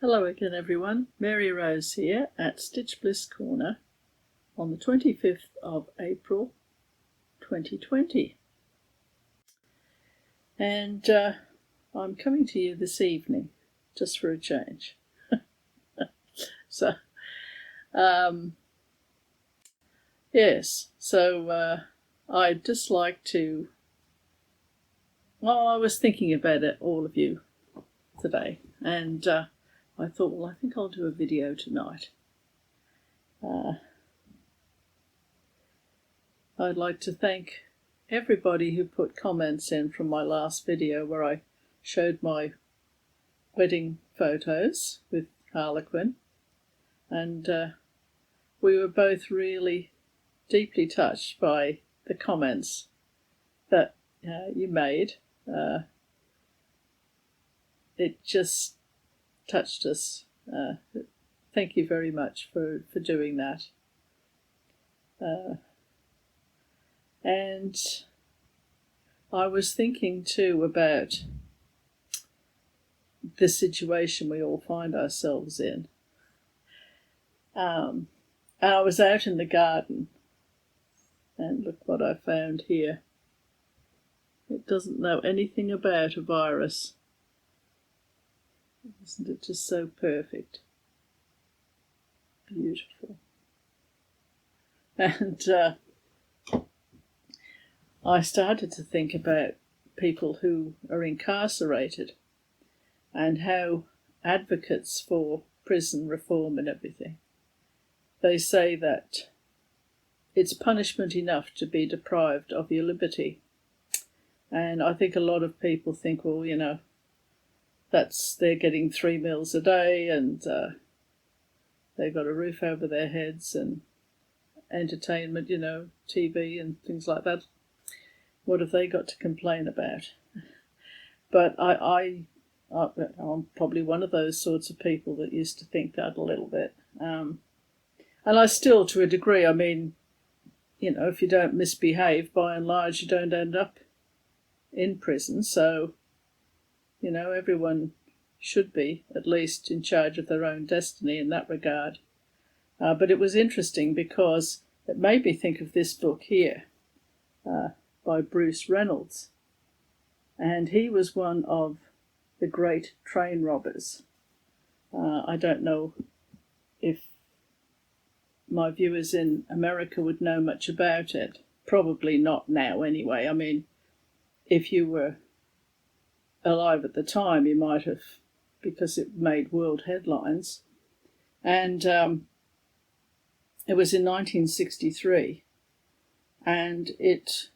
Hello again everyone, Mary Rose here at Stitch Bliss Corner on the 25th of April 2020. And I'm coming to you this evening, just for a change. I'd just like to, I was thinking about all of you today, and I thought, well, I think I'll do a video tonight. I'd like to thank everybody who put comments in from my last video where I showed my wedding photos with Harlequin, and we were both really deeply touched by the comments that you made. It just touched us. Thank you very much for doing that. And I was thinking too about the situation we all find ourselves in. And I was out in the garden, and look what I found here. It doesn't know anything about a virus. Isn't it just so perfect? Beautiful. And I started to think about people who are incarcerated and how advocates for prison reform and everything, they say that it's punishment enough to be deprived of your liberty. And I think a lot of people think, well, you know, they're getting 3 meals a day, and they've got a roof over their heads and entertainment, you know, TV and things like that. What have they got to complain about? But I'm probably one of those sorts of people that used to think that a little bit. And I still, to a degree, I mean, you know, if you don't misbehave, by and large, you don't end up in prison. So, you know, everyone should be at least in charge of their own destiny in that regard. But it was interesting because it made me think of this book here by Bruce Reynolds. And he was one of the great train robbers. I don't know if my viewers in America would know much about it. Probably not now anyway. I mean, if you were alive at the time, you might have, because it made world headlines. And it was in 1963, and it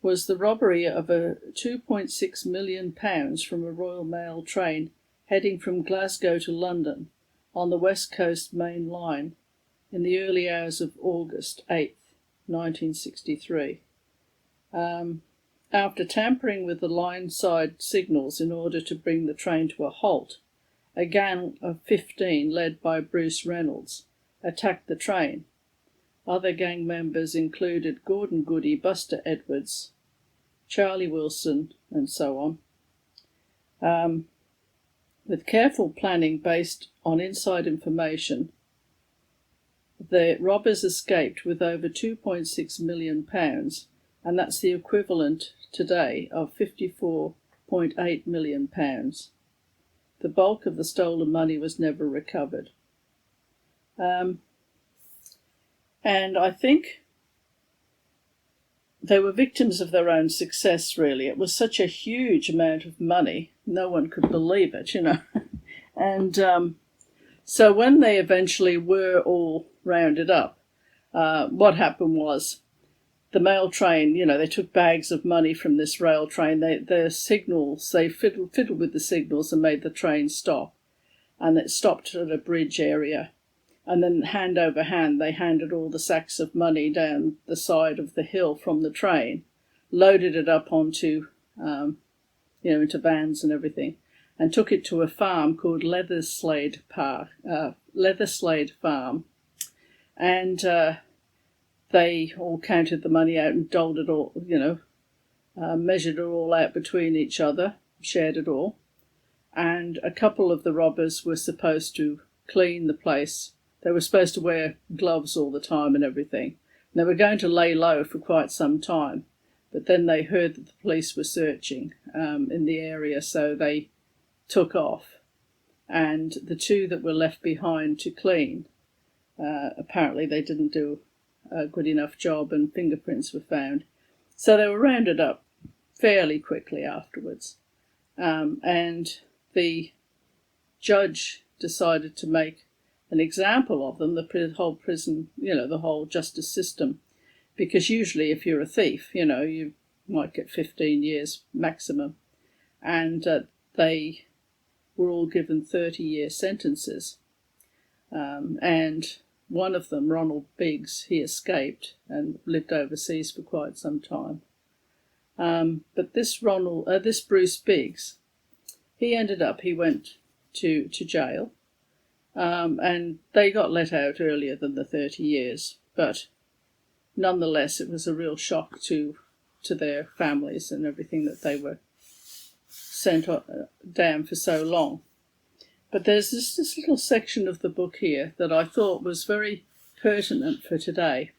was the robbery of a £2.6 million from a Royal Mail train heading from Glasgow to London on the West Coast Main Line in the early hours of August 8th, 1963. After tampering with the line-side signals in order to bring the train to a halt, a gang of 15, led by Bruce Reynolds, attacked the train. Other gang members included Gordon Goody, Buster Edwards, Charlie Wilson, and so on. With careful planning based on inside information, the robbers escaped with over £2.6 million, and that's the equivalent today of £54.8 million. The bulk of the stolen money was never recovered. And I think they were victims of their own success, really. It was such a huge amount of money, no one could believe it, you know. And so when they eventually were all rounded up, what happened was the mail train, you know, they took bags of money from this rail train. Their signals, they fiddled with the signals and made the train stop. And it stopped at a bridge area. And then hand over hand, they handed all the sacks of money down the side of the hill from the train, loaded it up onto, into vans and everything, and took it to a farm called Leatherslade Farm. And they all counted the money out and doled it all, measured it all out between each other, shared it all. and a couple of the robbers were supposed to clean the place. They were supposed to wear gloves all the time and everything. And they were going to lay low for quite some time, but then they heard that the police were searching in the area, so they took off. And the two that were left behind to clean, apparently they didn't do a good enough job, and fingerprints were found. So they were rounded up fairly quickly afterwards. And the judge decided to make an example of them, the whole prison, the whole justice system, because usually if you're a thief, you might get 15 years maximum. And they were all given 30-year sentences. And one of them, Ronald Biggs, he escaped and lived overseas for quite some time. But this Bruce Biggs, he went to jail, and they got let out earlier than the 30 years. But nonetheless, it was a real shock to their families and everything that they were sent down for so long. But there's this little section of the book here that I thought was very pertinent for today.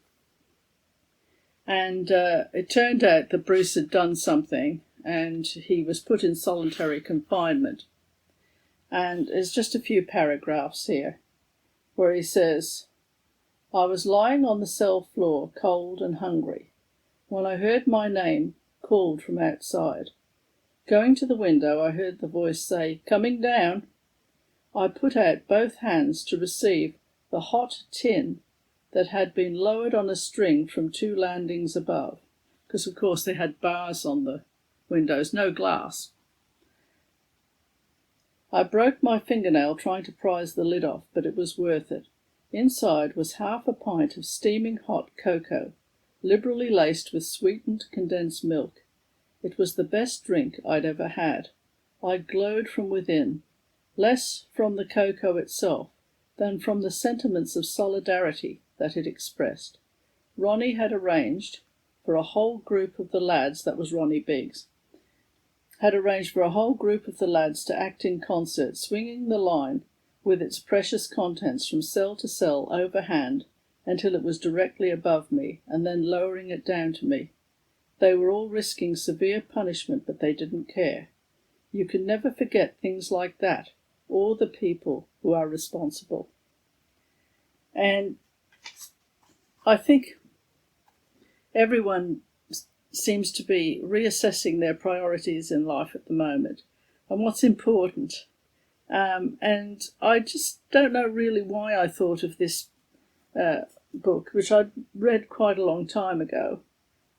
And it turned out that Bruce had done something, and he was put in solitary confinement. And there's just a few paragraphs here where he says, "I was lying on the cell floor, cold and hungry, when I heard my name called from outside. Going to the window, I heard the voice say, 'Coming down.' I put out both hands to receive the hot tin that had been lowered on a string from 2 landings above," because of course they had bars on the windows, no glass. "I broke my fingernail trying to prise the lid off, but it was worth it. Inside was half a pint of steaming hot cocoa, liberally laced with sweetened condensed milk. It was the best drink I'd ever had. I glowed from within, less from the cocoa itself than from the sentiments of solidarity that it expressed. Ronnie had arranged for a whole group of the lads," that was Ronnie Biggs, "had arranged for a whole group of the lads to act in concert, swinging the line with its precious contents from cell to cell overhand until it was directly above me, and then lowering it down to me. They were all risking severe punishment, but they didn't care. You can never forget things like that, or the people who are responsible." And I think everyone seems to be reassessing their priorities in life at the moment and what's important. And I just don't know really why I thought of this book, which I'd read quite a long time ago.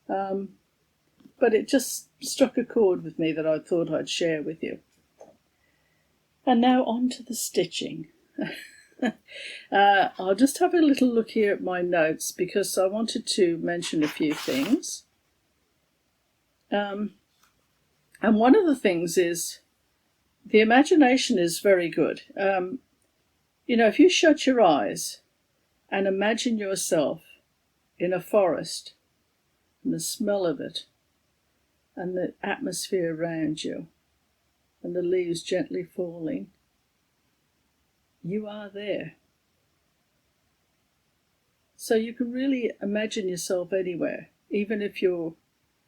But it just struck a chord with me that I thought I'd share with you. And now on to the stitching. I'll just have a little look here at my notes because I wanted to mention a few things. And one of the things is the imagination is very good. If you shut your eyes and imagine yourself in a forest and the smell of it and the atmosphere around you and the leaves gently falling, you are there. So you can really imagine yourself anywhere, even if you're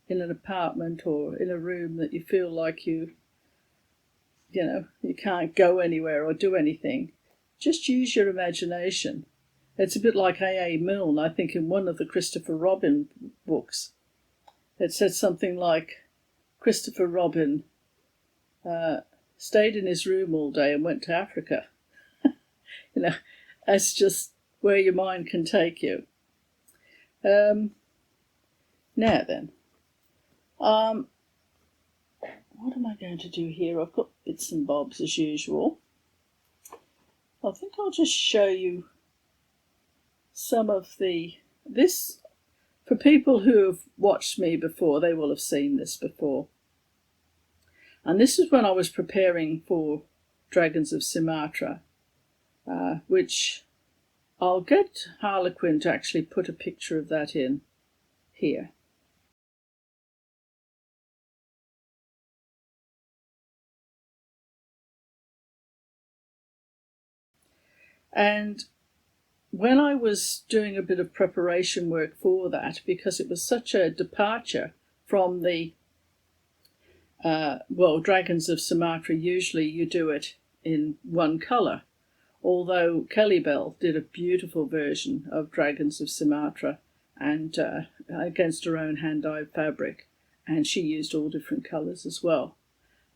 in an apartment or in a room that you feel like you can't go anywhere or do anything. Just use your imagination. It's a bit like A.A. Milne, I think, in one of the Christopher Robin books. It said something like, Christopher Robin stayed in his room all day and went to Africa. That's just where your mind can take you. Now then, what am I going to do here? I've got bits and bobs as usual. I think I'll just show you some of this, for people who have watched me before, they will have seen this before. And this is when I was preparing for Dragons of Sumatra, which I'll get Harlequin to actually put a picture of that in here. And when I was doing a bit of preparation work for that, because it was such a departure from the Dragons of Sumatra, usually you do it in one colour, although Kelly Bell did a beautiful version of Dragons of Sumatra and against her own hand-dyed fabric, and she used all different colours as well.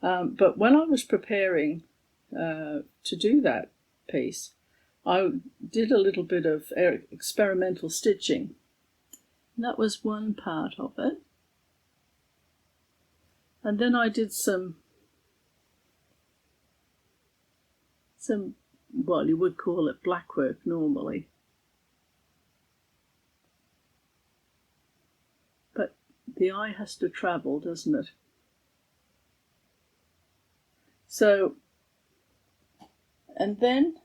But when I was preparing to do that piece, I did a little bit of experimental stitching. And that was one part of it. And then I did some, well, you would call it black work normally. But the eye has to travel, doesn't it? So, and then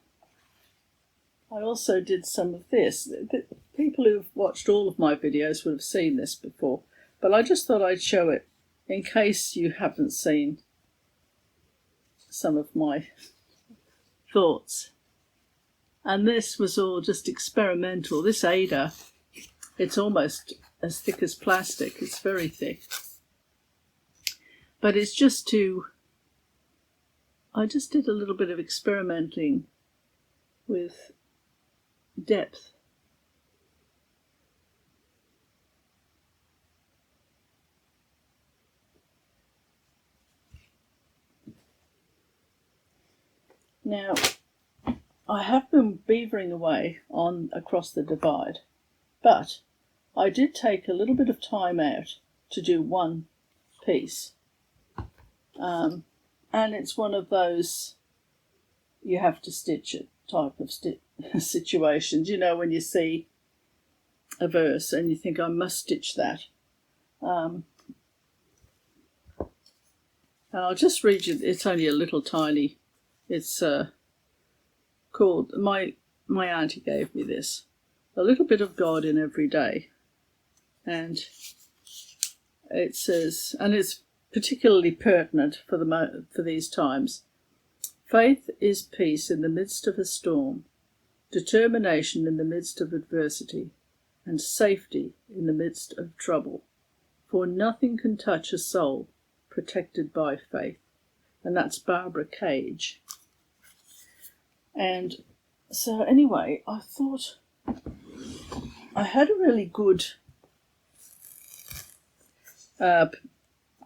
I also did some of this. The people who've watched all of my videos would have seen this before, but I just thought I'd show it in case you haven't seen some of my thoughts. And this was all just experimental. This Aida, it's almost as thick as plastic. It's very thick. But it's just I just did a little bit of experimenting with depth. Now, I have been beavering away across the divide, but I did take a little bit of time out to do one piece. And it's one of those you have to stitch it type of situations. You know, when you see a verse and you think, I must stitch that. And I'll just read you, it's only a little tiny, it's called, my auntie gave me this, a little bit of God in every day. And it says, and it's particularly pertinent for these times. Faith is peace in the midst of a storm, determination in the midst of adversity, and safety in the midst of trouble. For nothing can touch a soul protected by faith. And that's Barbara Cage. And so anyway, I thought I had a really good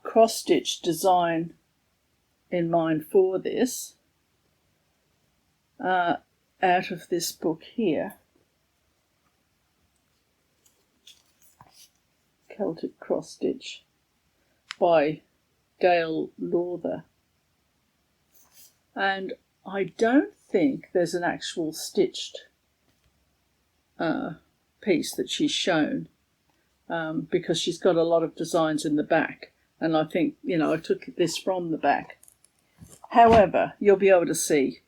cross-stitch design in mind for this, out of this book here, Celtic Cross Stitch by Gail Lawther. And I don't think there's an actual stitched piece that she's shown, because she's got a lot of designs in the back. And I think, I took this from the back. However, you'll be able to see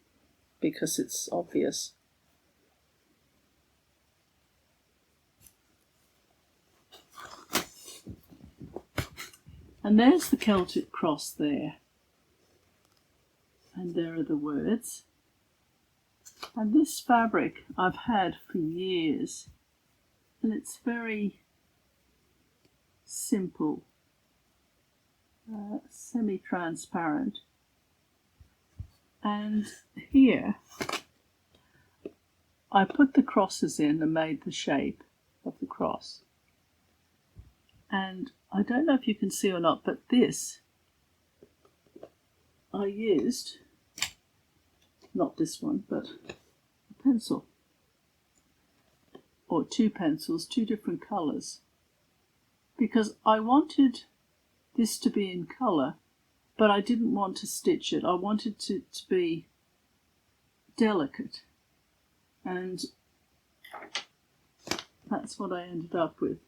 because it's obvious. And there's the Celtic cross there. And there are the words. And this fabric I've had for years. And it's very simple. Semi-transparent, and here I put the crosses in and made the shape of the cross. And I don't know if you can see or not, but this I used, not this one, but a pencil, or two pencils, two different colours, because I wanted this to be in colour, but I didn't want to stitch it. I wanted it to be delicate, and that's what I ended up with.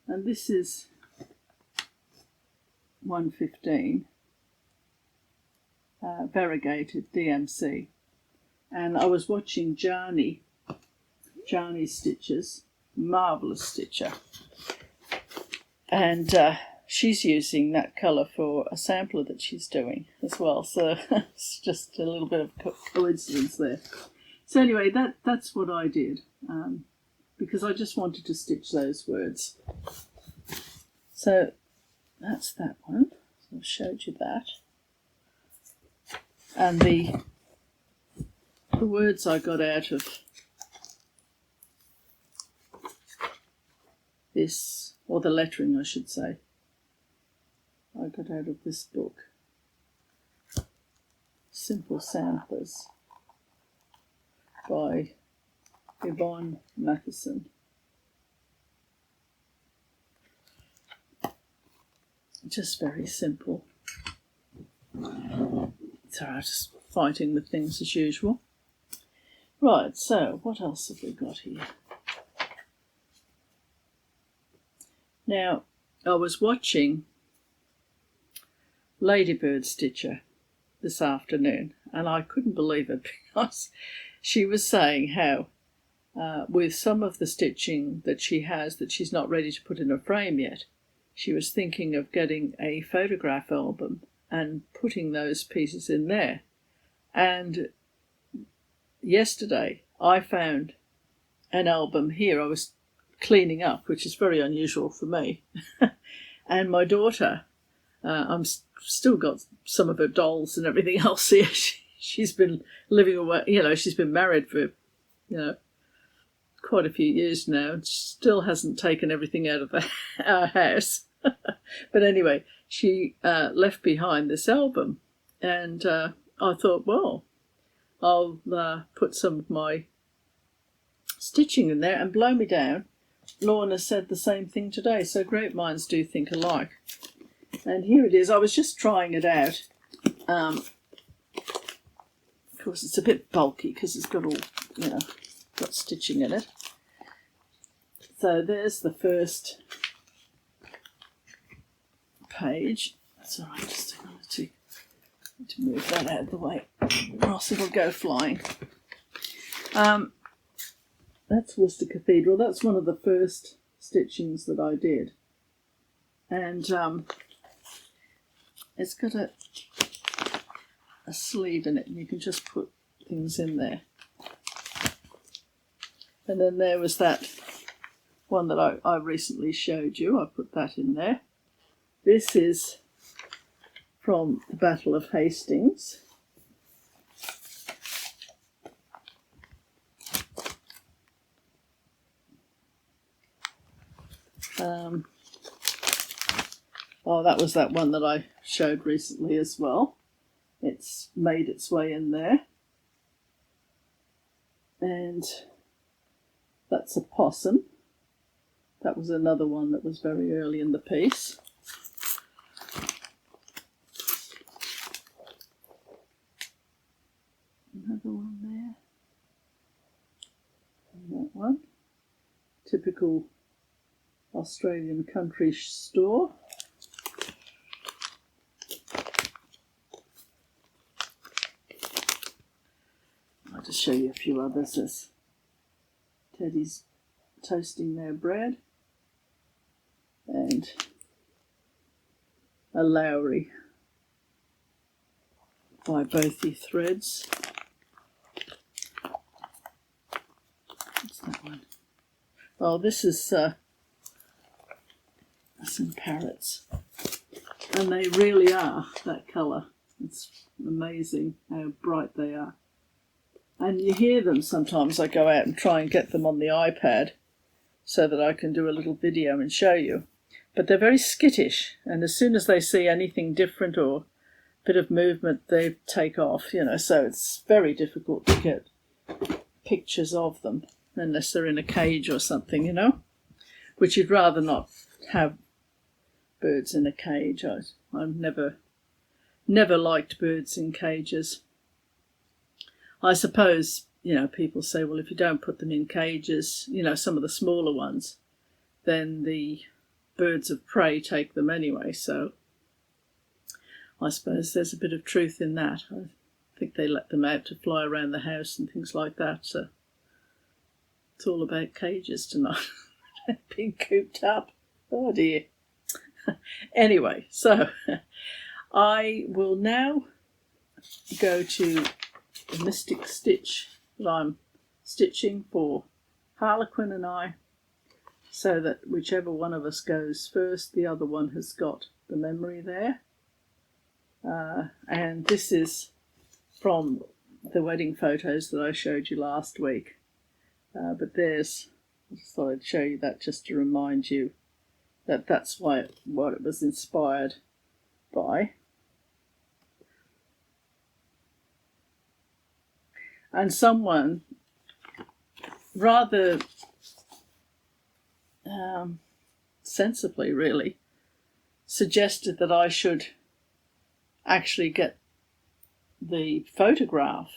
And this is 115, variegated DMC. And I was watching Jani Stitches, marvellous stitcher, and she's using that colour for a sampler that she's doing as well, so it's just a little bit of coincidence there. So anyway, that's what I did, because I just wanted to stitch those words. So that's that one. So I've showed you that. And the words I got out of this, or the lettering I should say, I got out of this book, Simple Samplers by Yvonne Matheson. Just very simple. So I'm just fighting with things as usual. Right, so what else have we got here? Now, I was watching Ladybird Stitcher this afternoon, and I couldn't believe it because she was saying how with some of the stitching that she has that she's not ready to put in a frame yet, she was thinking of getting a photograph album and putting those pieces in there. And yesterday I found an album here. I was cleaning up, which is very unusual for me. And my daughter, I'm still got some of her dolls and everything else here. She's been living away, she's been married for, quite a few years now, and still hasn't taken everything out of our house. But anyway, she left behind this album, and I thought, well, I'll put some of my stitching in there, and blow me down, Lorna said the same thing today. So great minds do think alike. And here it is. I was just trying it out. Of course, it's a bit bulky because it's got all, got stitching in it. So there's the first page. That's all right. Just hang on to move that out of the way, or else it'll go flying. That's Worcester Cathedral. That's one of the first stitchings that I did. And it's got a sleeve in it, and you can just put things in there. And then there was that one that I recently showed you. I put that in there. This is from the Battle of Hastings. That was that one that I showed recently as well. It's made its way in there. And that's a possum. That was another one that was very early in the piece. Another one there. And that one. Typical Australian country store. I'll just show you a few others. There's Teddy's toasting their bread, and a Lowry by Bothy Threads. What's that one? Oh, this is some parrots, and they really are that colour. It's amazing how bright they are. And you hear them sometimes. I go out and try and get them on the iPad so that I can do a little video and show you. But they're very skittish, and as soon as they see anything different or a bit of movement, they take off, so it's very difficult to get pictures of them unless they're in a cage or something, which you'd rather not have birds in a cage. I've never liked birds in cages. I suppose, people say, well, if you don't put them in cages, some of the smaller ones, then the birds of prey take them anyway. So I suppose there's a bit of truth in that. I think they let them out to fly around the house and things like that. So it's all about cages tonight. Being cooped up. Oh dear. Anyway, so I will now go to the Mystic Stitch that I'm stitching for Harlequin and I, so that whichever one of us goes first, the other one has got the memory there. And this is from the wedding photos that I showed you last week. But I just thought I'd show you that just to remind you that that's what it was inspired by. And someone rather sensibly, really, suggested that I should actually get the photograph,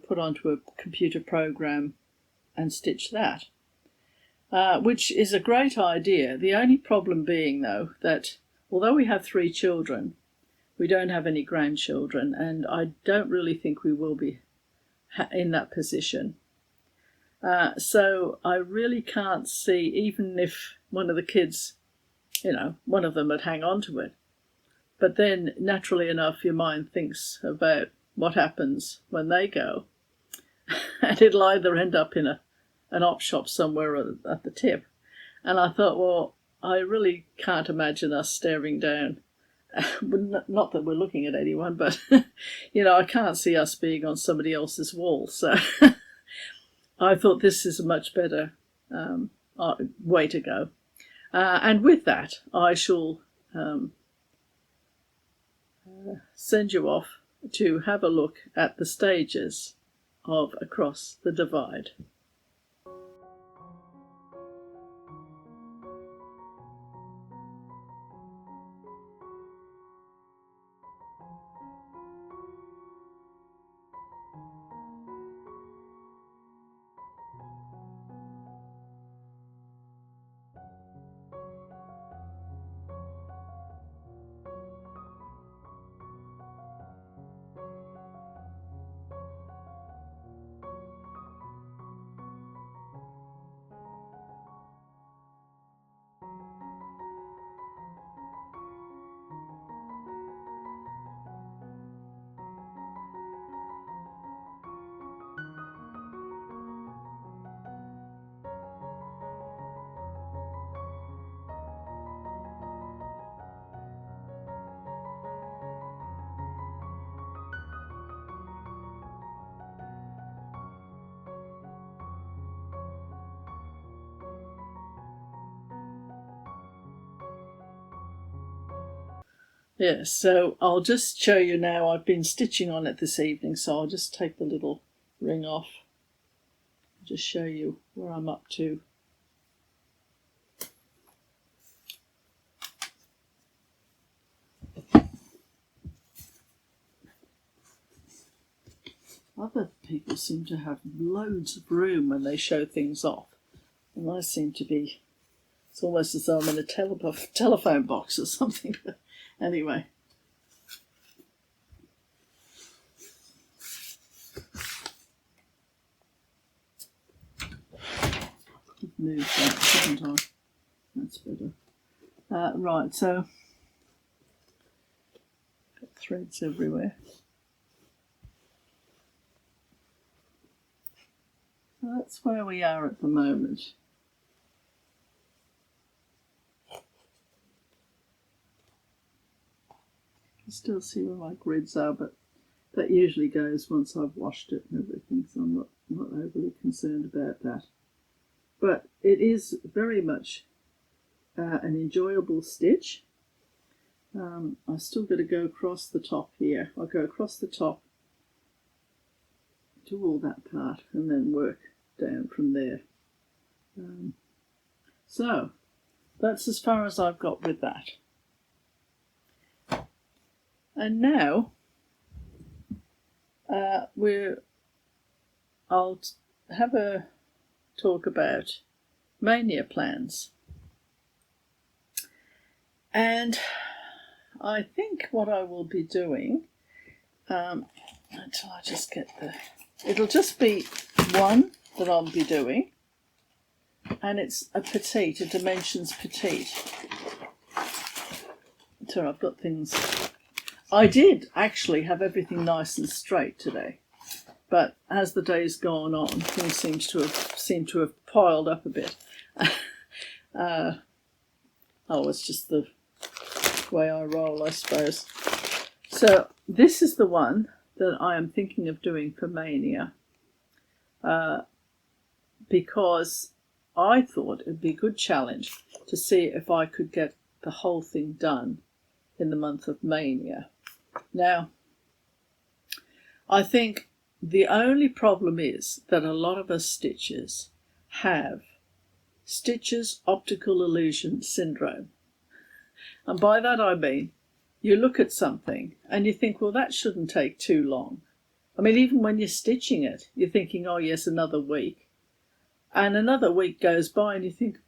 put onto a computer program and stitch that, which is a great idea. The only problem being, though, that although we have 3 children, we don't have any grandchildren, and I don't really think we will be in that position. So I really can't see, even if one of the kids, one of them would hang on to it. But then, naturally enough, your mind thinks about what happens when they go. And it'll either end up in an op shop somewhere at the tip. And I thought, well, I really can't imagine us staring down. Not that we're looking at anyone, but, I can't see us being on somebody else's wall. So I thought this is a much better way to go. And with that, I shall send you off to have a look at the stages of Across the Divide. Yes, so I'll just show you now. I've been stitching on it this evening, so I'll just take the little ring off. Just show you where I'm up to. Other people seem to have loads of room when they show things off, and I seem to be, it's almost as though I'm in a telephone box or something. Anyway. Move that, shouldn't I? That's better. Right, so got threads everywhere. So that's where we are at the moment. I still see where my grids are, but that usually goes once I've washed it and everything, so I'm not overly concerned about that. But it is very much an enjoyable stitch. I've still got to go across the top here. I'll go across the top, do all that part, and then work down from there. So that's as far as I've got with that. And now I'll have a talk about mania plans. And I think what I will be doing, until I just get it'll just be one that I'll be doing, and it's a petite, a dimensions petite. So I've got things. I did actually have everything nice and straight today, but as the day's gone on, things seem to have piled up a bit. It's just the way I roll, I suppose. So this is the one that I am thinking of doing for Mania, because I thought it would be a good challenge to see if I could get the whole thing done in the month of Mania. Now, I think the only problem is that a lot of us stitchers have Stitcher's optical illusion syndrome. And by that I mean, you look at something and you think, well, that shouldn't take too long. I mean, even when you're stitching it, you're thinking, oh yes, another week. And another week goes by and you think,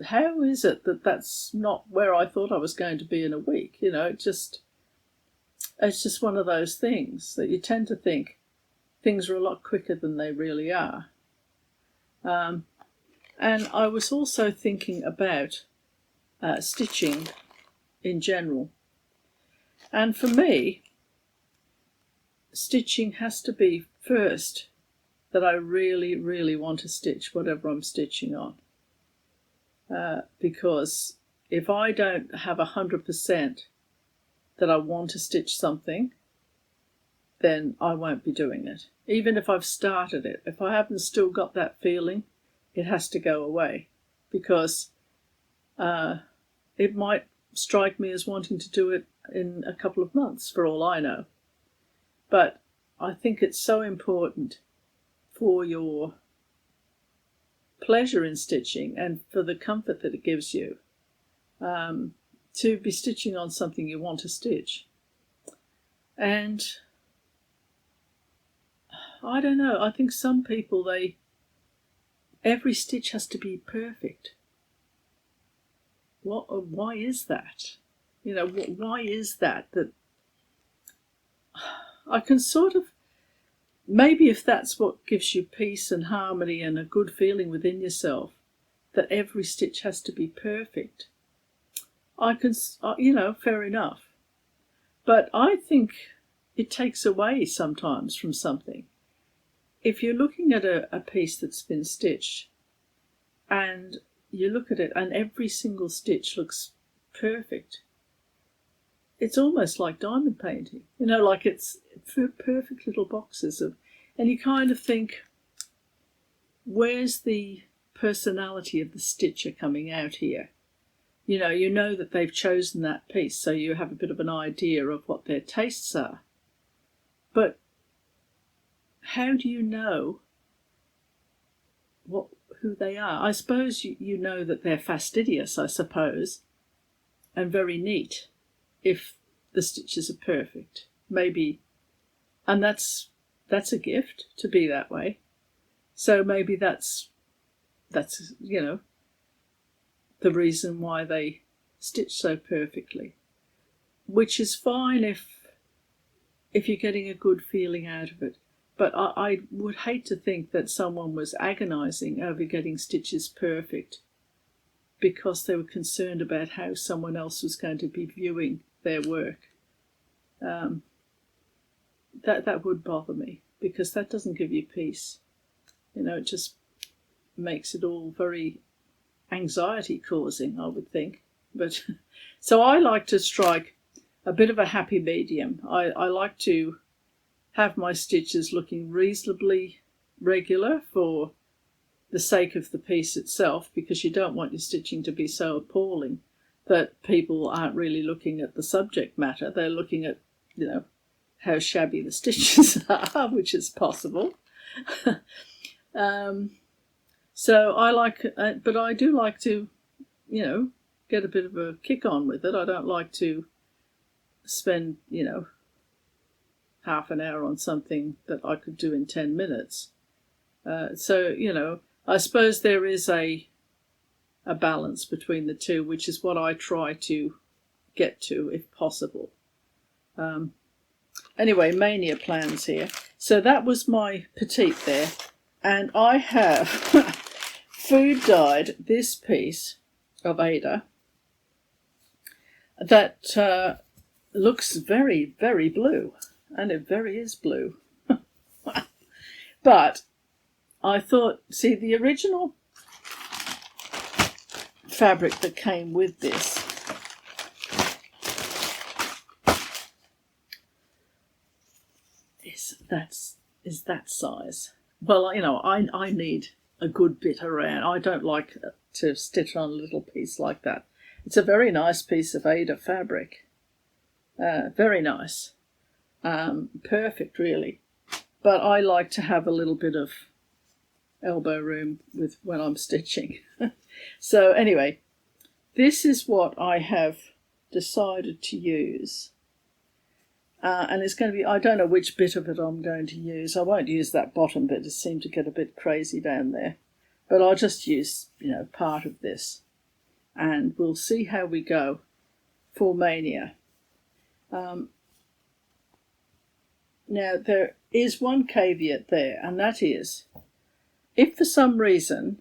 how is it that that's not where I thought I was going to be in a week? You know, it's just one of those things that you tend to think things are a lot quicker than they really are. And I was also thinking about stitching in general. And for me, stitching has to be first that I really, really want to stitch whatever I'm stitching on. Because if I don't have 100% that I want to stitch something, then I won't be doing it. Even if I've started it, if I haven't still got that feeling, it has to go away, because it might strike me as wanting to do it in a couple of months, for all I know. But I think it's so important for your pleasure in stitching and for the comfort that it gives you, to be stitching on something you want to stitch. And I don't know, I think some people, every stitch has to be perfect. Why is that? You know, why is that I can sort of, maybe if that's what gives you peace and harmony and a good feeling within yourself, that every stitch has to be perfect, I can, fair enough. But I think it takes away sometimes from something. If you're looking at a piece that's been stitched and you look at it and every single stitch looks perfect, it's almost like diamond painting, like it's perfect little boxes and you kind of think, where's the personality of the stitcher coming out here? You know that they've chosen that piece, so you have a bit of an idea of what their tastes are. But how do you know who they are? I suppose you know that they're fastidious, I suppose, and very neat if the stitches are perfect. Maybe, and that's a gift to be that way. So maybe that's the reason why they stitch so perfectly, which is fine if you're getting a good feeling out of it. But I would hate to think that someone was agonising over getting stitches perfect because they were concerned about how someone else was going to be viewing their work. That would bother me, because that doesn't give you peace. It just makes it all very anxiety causing, I would think. But so I like to strike a bit of a happy medium. I like to have my stitches looking reasonably regular for the sake of the piece itself, because you don't want your stitching to be so appalling that people aren't really looking at the subject matter. They're looking at, how shabby the stitches are, which is possible. So I like, but I do like to, get a bit of a kick on with it. I don't like to spend, half an hour on something that I could do in 10 minutes. So, I suppose there is a balance between the two, which is what I try to get to if possible. Anyway, Mania plans here. So that was my petite there. And I have food dyed this piece of Aida that looks very, very blue, and it very is blue. But I thought, see, the original fabric that came with this is that size. Well, you know, I need a good bit around. I don't like to stitch on a little piece like that. It's a very nice piece of Aida fabric. Very nice. Perfect, really. But I like to have a little bit of elbow room with when I'm stitching. So anyway, this is what I have decided to use. And it's going to be, I don't know which bit of it I'm going to use. I won't use that bottom bit. It seemed to get a bit crazy down there. But I'll just use, you know, part of this. And we'll see how we go for Mania. Now, there is one caveat there, and that is, if for some reason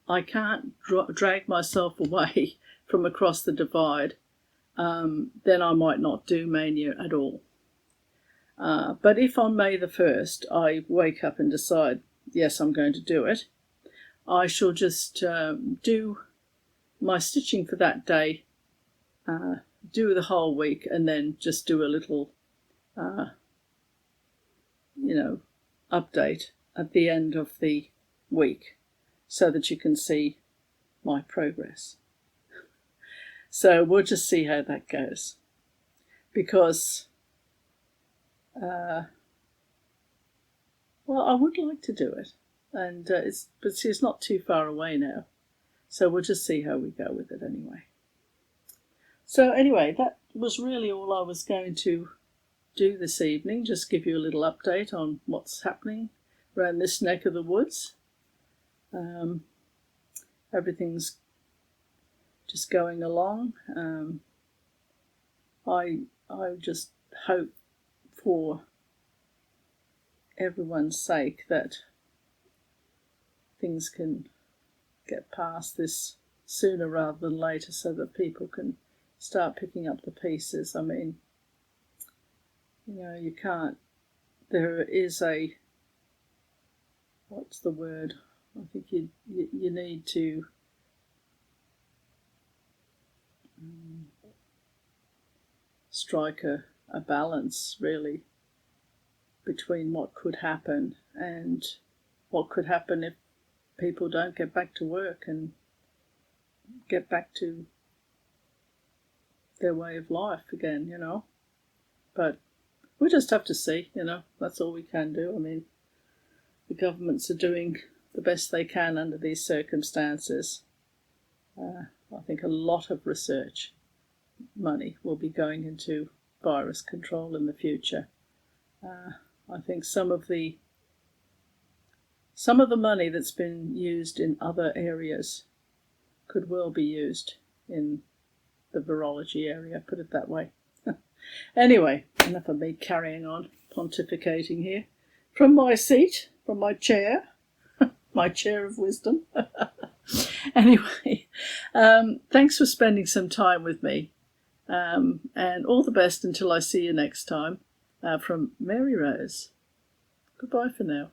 I can't drag myself away from across the divide, then I might not do Mania at all. But if on May the 1st I wake up and decide, yes, I'm going to do it, I shall just do my stitching for that day, do the whole week, and then just do a little, update at the end of the week so that you can see my progress. So we'll just see how that goes, because I would like to do it, and it's not too far away now, so we'll just see how we go with it anyway. So anyway, that was really all I was going to do this evening, just give you a little update on what's happening around this neck of the woods. Everything's just going along. I just hope for everyone's sake that things can get past this sooner rather than later, so that people can start picking up the pieces. I mean, you know, you can't, there is a, what's the word? I think you need to strike a balance, really, between what could happen and what could happen if people don't get back to work and get back to their way of life again, you know. But we just have to see, you know, that's all we can do. I mean, the governments are doing the best they can under these circumstances. I think a lot of research money will be going into virus control in the future. I think some of the money that's been used in other areas could well be used in the virology area, put it that way. Anyway, enough of me carrying on, pontificating here. From my seat, from my chair, my chair of wisdom. Anyway, thanks for spending some time with me. And all the best until I see you next time. From Mary Rose. Goodbye for now.